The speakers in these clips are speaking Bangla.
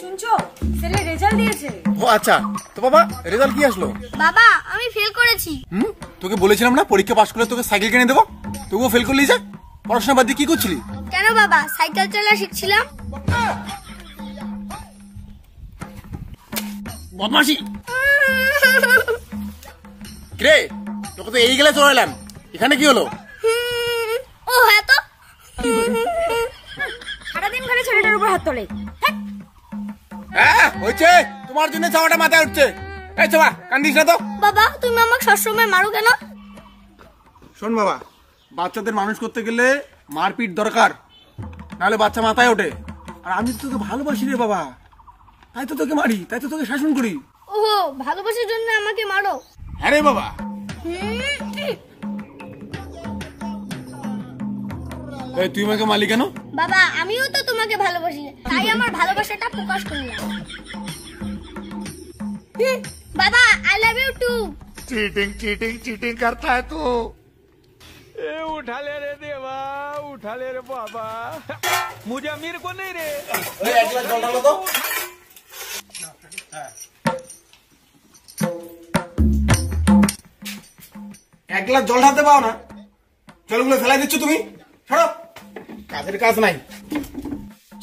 শুনছো ছেলে রেজাল্ট দিয়েছে। ও আচ্ছা, তো বাবা রেজাল্ট কি আসলো? বাবা আমি ফেল করেছি। তোকে বলেছিলাম না পরীক্ষা পাস করলে তোকে সাইকেল কিনে দেবো, তবুও ফেল করলি যে। পড়াশোনা বাদ দিয়ে কি করছিলি? কেন বাবা, সাইকেল চালা শিখছিলাম। বদমাশি রে, তোকে তো এই গেলে চলে এলাম, এখানে কি হলো? ও হ্যাঁ তো, সারাদিন খালি ছেলেটার উপর হাত তোলে। হ্যাঁ হয়েছে, তোমার জন্য চাওয়াটা মাথায় উঠছে। এই চাওয়া কান্দিস না তো। বাবা তুমি আমাকে সবসময় মারো কেন? শোন বাবা, বাচ্চাদের মানুষ করতে গেলে মারপিট দরকার, নাহলে বাচ্চা মাথায় ওঠে। আর আমি তো তোকে ভালোবাসি রে বাবা, তাই তো তোকে মারি, তাই তো তোকে শাসন করি। ওহো, ভালোবাসার জন্য আমাকে মারো? হ্যাঁ রে বাবা। এই তুই আমাকে মারলি কেন? বাবা আমিও তো তোমাকে ভালোবাসি, তাই আমার ভালোবাসাটা প্রকাশ করলাম। बाबा I love you too. Cheating cheating cheating करता है तू। ए उठा ले रे देवा, उठा ले रे बाबा, मुझे अमीर को नहीं रे। एक ग्लास जल डालो तो। एक ग्लास जल ढालते पाओ ना, জলগুলো ফেলাই দিচ্ছ তুমি। ছাড়ো, কাজের কাজ নাই।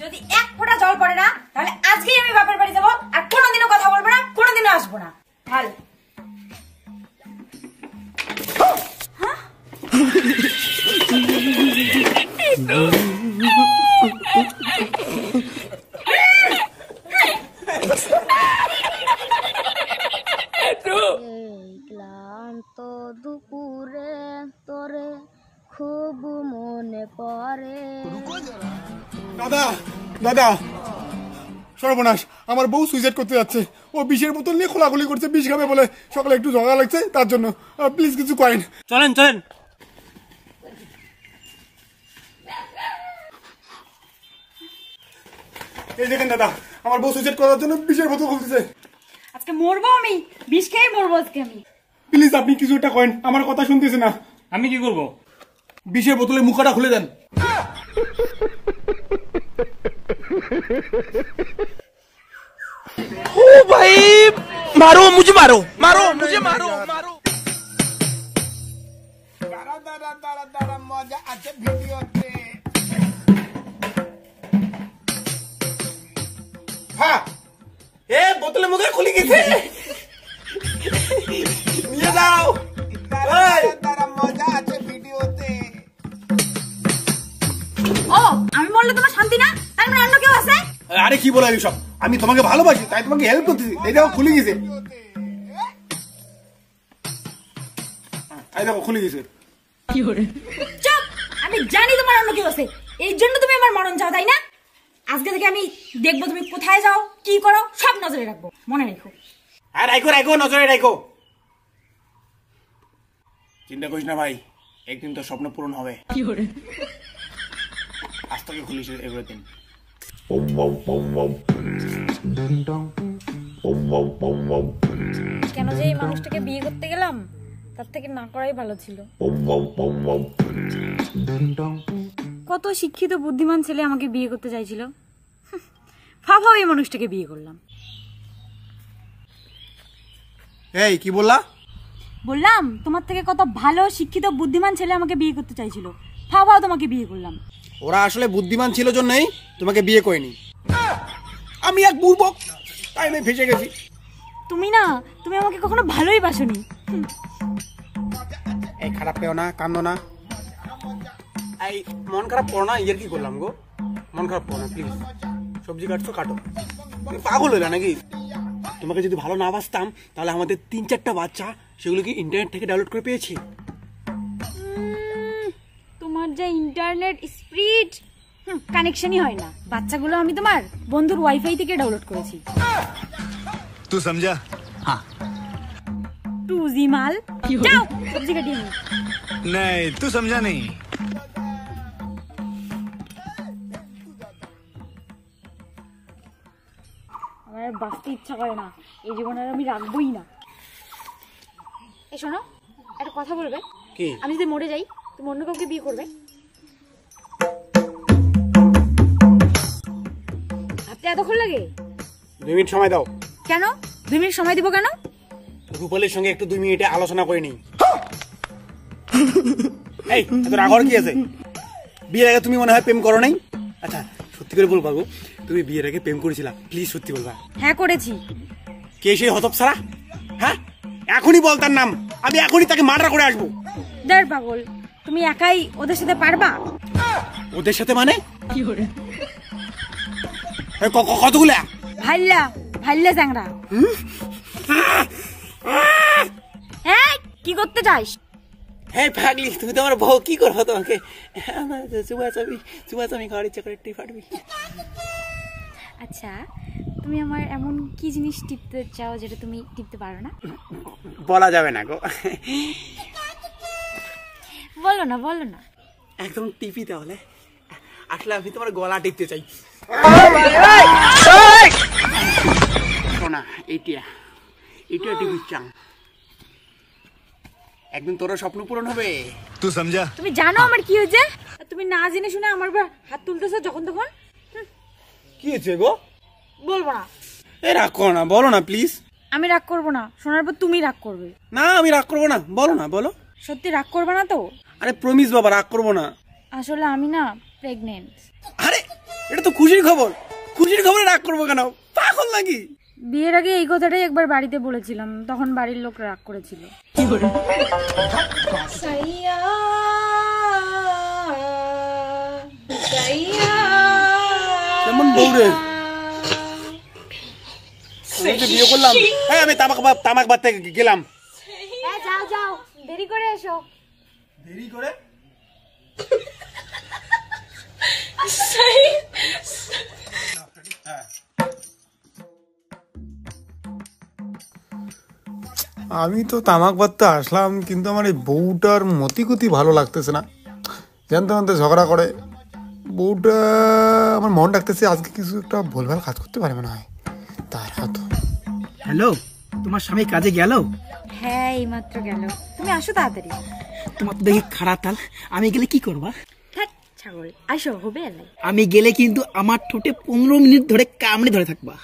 যদি এক ফোঁটা জল পড়ে না তাহলে আজকেই আমি বাপের বাড়ি যাবো, আর কোনোদিনও কথা বলবো না, কোনোদিনও আসবো না। ভাল ক্লান্ত দুপুরে তোরে খুব মনে পড়ে। দাদা দাদা, সর্বনাশ, আমার বউ সুইসাইড করতে যাচ্ছে। ও বিষের বোতল নিয়ে খোলাখুলি করছে, বিষ খাবে বলে। সকালে একটু ঝগড়া লাগছে, তার জন্য প্লিজ কিছু করেন। চলেন চলেন। এই দেখেন দাদা, আমার বউ সুইসাইড করার জন্য বিষের বোতল খুলতেছে। আজকে মরবো আমি, বিষ খেয়ে মরবো আজকে আমি। প্লিজ আপনি কিছু একটা করেন, আমার কথা শুনতেছে না। আমি কি করব? বিষের বোতলে মুখটা খুলে দেন। ओ भाई मारो मुझे, मारो मारो मुझे, मारो मारो। मजा আছে ভিডিওতে। হ্যাঁ, এ বোতলে মুখে খুলে গেছে, নিয়ে যাও। মজা আছে ভিডিওতে। ও আমি বললে তোমার শান্তি না, তার মানে অন্য কেউ আছে? আরে কি বলো সব, আমি তোমাকে ভালোবাসি তাই তোমাকে হেল্প করতেছি। এই দেখো খুলে গেছে, এই দেখো খুলে গেছে। চুপ, আমি জানি তোমার অন্য কেউ আছে, এই জন্য তুমি আমার মরণ চাও তাই না? আজকে থেকে আমি দেখবো তুমি কোথায় যাও, কি করো, সব নজরে রাখবো, মনে রেখো। আর রাখো রাখো, নজরে রাখো। চিন্তা করিস না ভাই, একদিন তো স্বপ্ন পূরণ হবে। আজ তোকে খুলিস এভরিথিং। কেন যে এই মানুষটাকে বিয়ে করতে গেলাম, তার থেকে না করাই ভালো ছিল। কত শিক্ষিত বুদ্ধিমান ছেলে আমাকে বিয়ে করতে চাইছিল, ভাবাও এই মানুষটাকে বিয়ে করলাম। এই কি বললা? বললাম তোমার থেকে কত ভালো শিক্ষিত বুদ্ধিমান ছেলে আমাকে বিয়ে করতে চাইছিল, ভাবাও তোমাকে বিয়ে করলাম। ওরা আসলে বুদ্ধিমান ছিল জন্যই তোমাকে বিয়ে করেনি। আমি এক বুড়বক, তাই আমি ফেসে গেছি। তুমি না, তুমি আমাকে কখনো ভালোই বাসনি। এই খারাপ পেও না, কান্দো না। এই মন খারাপ করো না, ইয়ের কি করলাম গো, মন খারাপ করো না প্লিজ। সবজি কাটছো কাটো, তুমি পাগল হইলা নাকি? তোমাকে যদি ভালো না বাসতাম তাহলে আমাদের 3-4টা বাচ্চা সেগুলোকে ইন্টারনেট থেকে ডাউনলোড করে পেয়েছি। তোমার যে ইন্টারনেট স্পিড কানেকশনই হয় না, বাচ্চাগুলো আমি তোমার বন্ধুর ওয়াইফাই থেকে ডাউনলোড করেছি। तू समझा? हाँ। 2G মাল। যাও সবজি কাটিয়ে নি। नहीं तू समझा नहीं। আমার বাঁচতে ইচ্ছা করে না, এই জীবনে আমি রাখবোই না। এই শোনো, একটা কথা বলবে? কি? আমি যদি মরে যাই তুমি অন্য কাউকে বিয়ে করবে? ভাবতে এতক্ষণ লাগে? 2 মিনিট সময় দাও। কেন 2 মিনিট সময় দিব কেন? রূপালের সঙ্গে একটু 2 মিনিটে আলোচনা করে নিই। এই এত রাগর কি আছে? বিয়ের আগে তুমি মনে হয় প্রেম করো নাই? আচ্ছা সত্যি করে বলবা গো, তুমি বিয়ের আগে প্রেম করেছিলা? প্লিজ সত্যি বলবা। হ্যাঁ করেছি। কে সেই হতপছাড়া? হ্যাঁ এখনই বল তার নাম, আমি এখনই তাকে মার্ডার করে আসবো। দেড় পাগল, তুমি একাই ওদের সাথে পারবা? ওদের সাথে মানে কতগুলা? ভাইল্লা ভাইল্লা চ্যাংরা। হ্যাঁ কি করতে চাস? হ্যাঁ পাগলি, তুমি তো আমার বউ, কি করবো তোমাকে? চুবা চামি খাওয়ার ইচ্ছা করে ফাটবি। আচ্ছা তুমি আমার এমন কি জিনিস টিপতে চাও যেটা তুমি টিপতে পারো না? বলা যাবে না গো। বলো না বলো না। একদম টিপি তাহলে। আসলে আমি তোমার গলা টিপতে চাই। শোনা এইটা টিপি চাং, একদিন তোর স্বপ্ন পূরণ হবে। तू समझा? তুমি জানো আমার কি হয়েছে? তুমি না জেনে শুনে আমার উপর হাত তুলতেছো যখন তখন। কি হয়েছে গো? বলবো না। এই রাগ করো না, বলো না প্লিজ। আমি রাগ করবো না, শোনার পর তুমি রাগ করবে। না আমি রাগ করবো না, বলো না, বলো। সত্যি রাগ করবে না তো? আরে প্রমিস বাবা, রাগ করবো না। আসলে আমি না প্রেগনেন্ট। আরে এটা তো খুশির খবর, খুশির খবরে রাগ করবো কেন? পাগল নাকি? বিয়ের আগে এই কথাটাই একবার বাড়িতে বলেছিলাম, তখন বাড়ির লোক রাগ করেছিল। কেমন বউ রে? বিয়ে করলাম, হ্যাঁ আমি তামাক বাঁধতে গেলাম। হ্যাঁ যাও যাও, দেরি করে এসো। দেরি করে? আমি তো তামাক বাঁধতে আসলাম, কিন্তু আমার এই বউটার মতিগতি ভালো লাগতেছে না। জানতে জানতে ঝগড়া করে। বউটা আমার মন ডাকতেছে আজকে কিছু একটা ভুলভাল কাজ করতে পারে মনে হয়। তার হাত। হ্যালো, তোমার স্বামী কাজে গেল? হ্যাঁ এইমাত্র গেল। তুমি আসো তাড়াতাড়ি। তোমার তো দেখি খারাপ তাল, আমি গেলে কি করবা? থাক ছাগল, আসো হবে এলাই। আমি গেলে কিন্তু আমার ঠোঁটে 15 মিনিট ধরে কামড়ে ধরে থাকবা।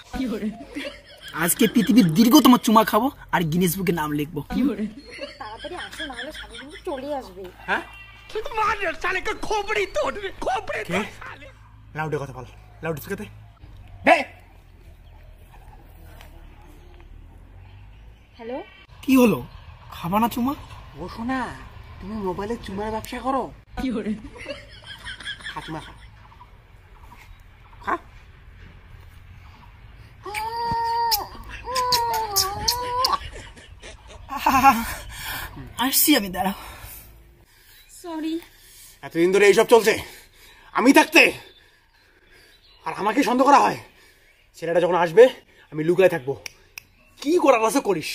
আজকে পৃথিবীর দীর্ঘতম চুমা খাবো আর গিনেস বুকে নাম লিখবো। তাড়াতাড়ি আসো, নাহলে স্বামী কিন্তু চলে আসবে। হ্যাঁ खोपड़ी तोड़ रे, खोपड़ी কে? লাউডে কথা বল, লাউড স্পিকারে। হ্যালো কি হলো, খাবা না চুমা? ও শোনা, তুমি মোবাইলে চুমার ব্যবসা করো? কি করে? খা চুমা খা, খা। আসছি আমি, দাঁড়াও। সরি। এতদিন ধরে এইসব চলছে আমি থাকতে, আর আমাকে সন্দেহ করা হয়। ছেলেটা যখন আসবে আমি লুকায় থাকবো, কি করার আছে করিস,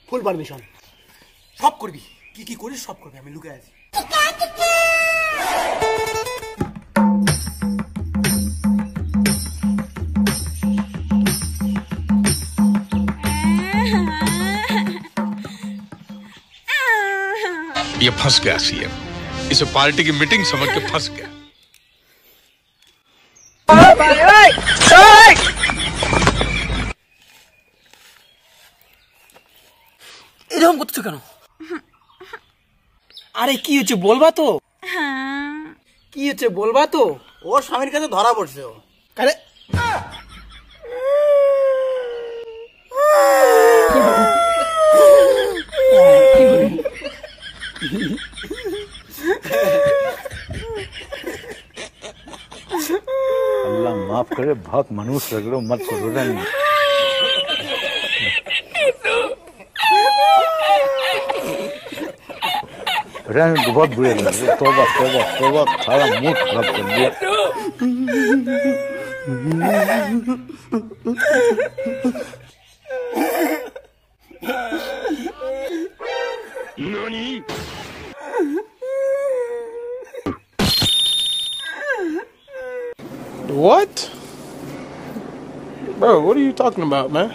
ফুল পারমিশন, সব করবি, কি কি করিস সব করবি, আমি লুকায় আছি। ये फंस गया सीएम, इसे पार्टी की मीटिंग समझ के फंस गया। এরকম করছো কেন? আরে কি হচ্ছে বলবা তো? কি হচ্ছে বলবা তো? ওর স্বামীর কাছে ধরা পড়ছে ও। আরে अल्लाह माफ करे, बहुत मनुष्य रगड़ो मत करो। बहुत बुरे लग रहे। तौबा तौबा तौबा, सारा मूड खराब कर दिया। What? Bro, what are you talking about, man?